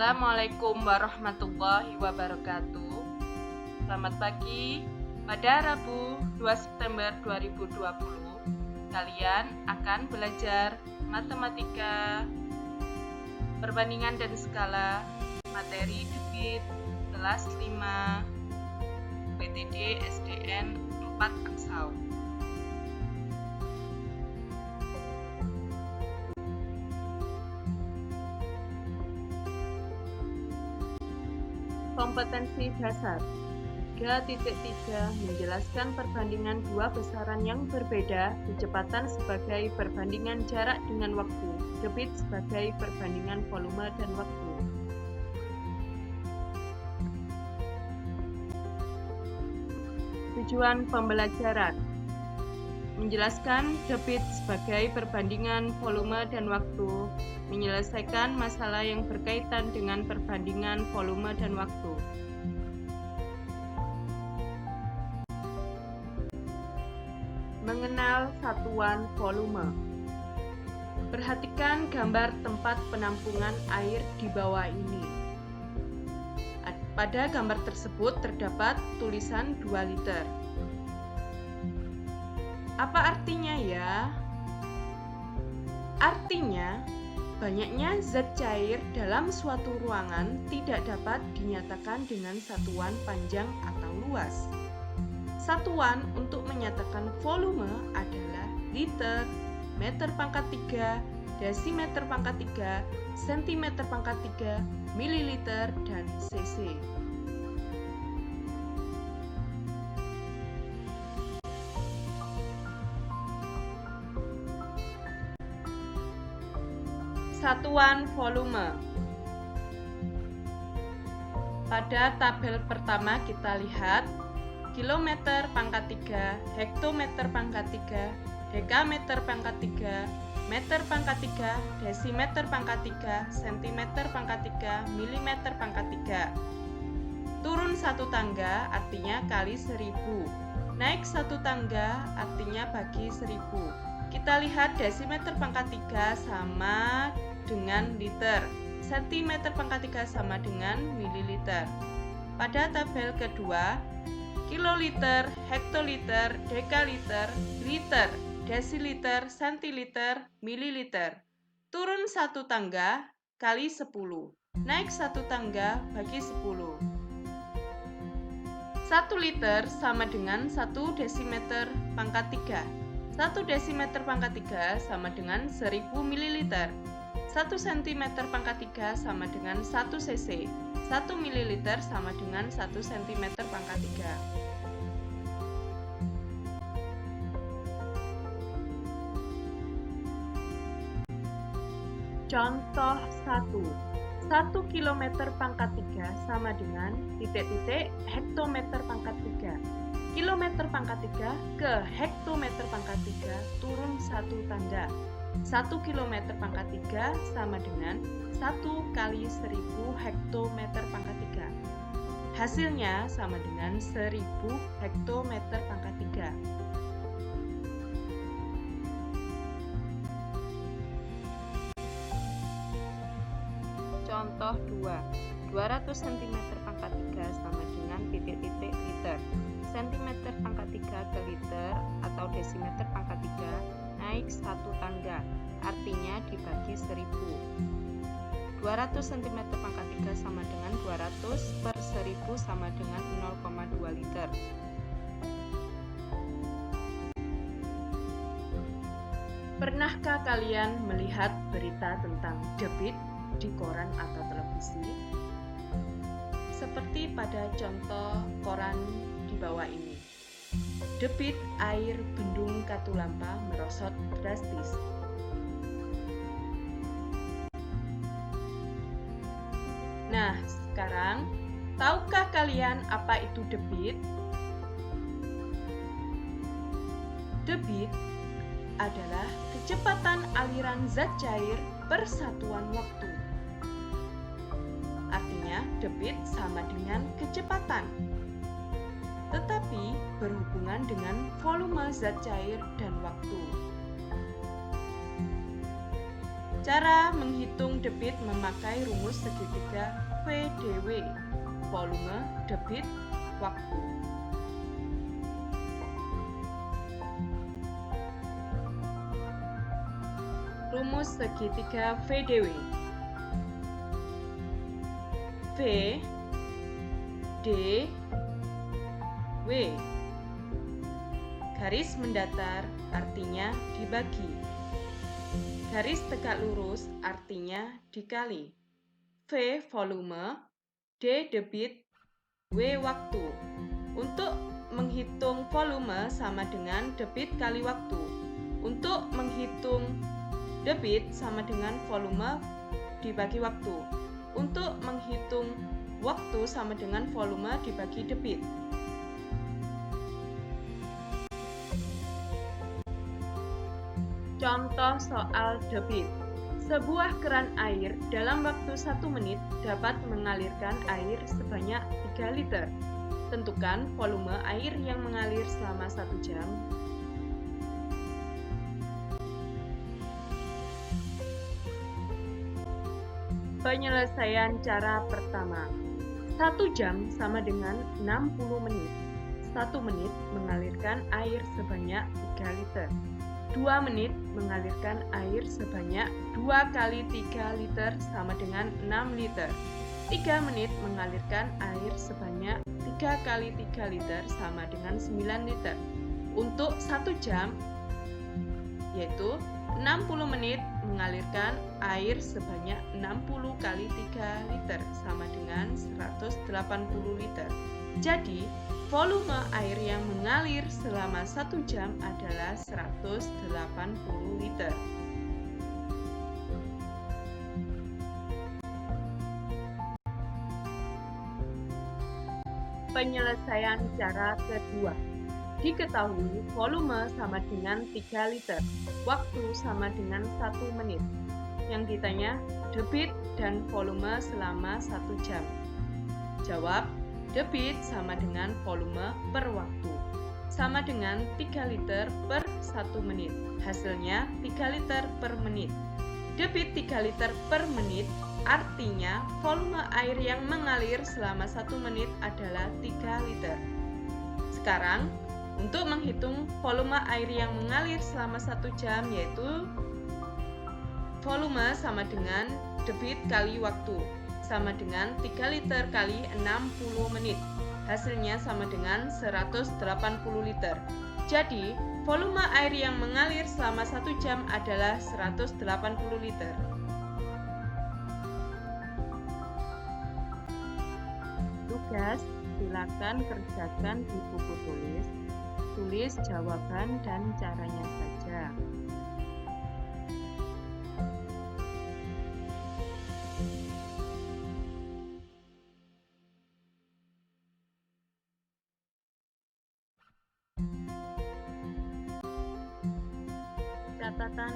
Assalamualaikum warahmatullahi wabarakatuh. Selamat pagi. Pada Rabu 2 September 2020, kalian akan belajar matematika, perbandingan dan skala, materi debit, kelas 5, PTD SDN 4 Aksau. Kompetensi dasar 3.3 menjelaskan perbandingan dua besaran yang berbeda, kecepatan sebagai perbandingan jarak dengan waktu, debit sebagai perbandingan volume dan waktu. Tujuan pembelajaran: menjelaskan debit sebagai perbandingan volume dan waktu, menyelesaikan masalah yang berkaitan dengan perbandingan volume dan waktu. Mengenal satuan volume. Perhatikan gambar tempat penampungan air di bawah ini. Pada gambar tersebut terdapat tulisan 2 liter. Apa artinya ya? Artinya, banyaknya zat cair dalam suatu ruangan tidak dapat dinyatakan dengan satuan panjang atau luas. Satuan untuk menyatakan volume adalah liter, meter pangkat 3, desimeter pangkat 3, sentimeter pangkat 3, mililiter, dan cc. Satuan volume. Pada tabel pertama kita lihat kilometer pangkat 3, hektometer pangkat 3, dekameter pangkat 3, meter pangkat 3, desimeter pangkat 3, sentimeter pangkat 3, milimeter pangkat 3. Turun satu tangga artinya kali 1000. Naik satu tangga artinya bagi 1000. Kita lihat desimeter pangkat 3 sama dengan liter, sentimeter pangkat 3 sama dengan mililiter. Pada tabel kedua, kiloliter, hektoliter, dekaliter, liter, desiliter, sentiliter, mililiter. Turun satu tangga kali 10. Naik satu tangga bagi 10. 1 liter sama dengan 1 desimeter pangkat 3. 1 desimeter pangkat 3 sama dengan 1000 mililiter. 1 cm pangkat 3 sama dengan 1 cc. 1 mililiter sama dengan 1 cm pangkat 3. Contoh 1. 1 km pangkat 3 sama dengan titik-titik hektometer pangkat 3. Kilometer pangkat 3 ke hektometer pangkat 3 turun satu tangga. 1 km pangkat 3 sama dengan 1 kali 1000 hektometer pangkat 3. Hasilnya sama dengan 1000 hektometer pangkat 3. Contoh 2. 200 cm pangkat 3 sama dengan titik-titik liter. Sentimeter pangkat 3 ke liter atau desimeter pangkat 3 naik satu tangga, artinya dibagi 1000. 200 cm pangkat 3 sama dengan 200 per 1000 sama dengan 0,2 liter. Pernahkah kalian melihat berita tentang debit di koran atau televisi? Seperti pada contoh koran di bawah ini. Debit air bendung Katulampa merosot drastis. Nah, sekarang tahukah kalian apa itu debit? Debit adalah kecepatan aliran zat cair per satuan waktu. Artinya, debit sama dengan kecepatan, tetapi berhubungan dengan volume zat cair dan waktu. Cara menghitung debit memakai rumus segitiga VDW, volume, debit, waktu. Rumus segitiga VDW. V D W. Garis mendatar artinya dibagi. Garis tegak lurus artinya dikali. V volume, D debit, W waktu. Untuk menghitung volume sama dengan debit kali waktu. Untuk menghitung debit sama dengan volume dibagi waktu. Untuk menghitung waktu sama dengan volume dibagi debit. Contoh soal debit. Sebuah keran air dalam waktu 1 menit dapat mengalirkan air sebanyak 3 liter. Tentukan volume air yang mengalir selama 1 jam. Penyelesaian cara pertama. 1 jam sama dengan 60 menit. 1 menit mengalirkan air sebanyak 3 liter. 2 menit mengalirkan air sebanyak 2 kali 3 liter sama dengan 6 liter. 3 menit mengalirkan air sebanyak 3 kali 3 liter sama dengan 9 liter. Untuk 1 jam, yaitu 60 menit mengalirkan air sebanyak 60 kali 3 liter sama dengan 180 liter. Jadi, volume air yang mengalir selama 1 jam adalah 180 liter. Penyelesaian cara kedua. Diketahui volume sama dengan 3 liter, waktu sama dengan 1 menit. Yang ditanya, debit dan volume selama 1 jam. Jawab, debit sama dengan volume per waktu, sama dengan 3 liter per 1 menit. Hasilnya 3 liter per menit. Debit 3 liter per menit, artinya volume air yang mengalir selama 1 menit adalah 3 liter. Sekarang, untuk menghitung volume air yang mengalir selama 1 jam, yaitu volume sama dengan debit kali waktu, sama dengan 3 liter kali 60 menit. Hasilnya sama dengan 180 liter. Jadi, volume air yang mengalir selama 1 jam adalah 180 liter. Tugas, silakan kerjakan di buku tulis. Tulis jawaban dan caranya saja. Catatan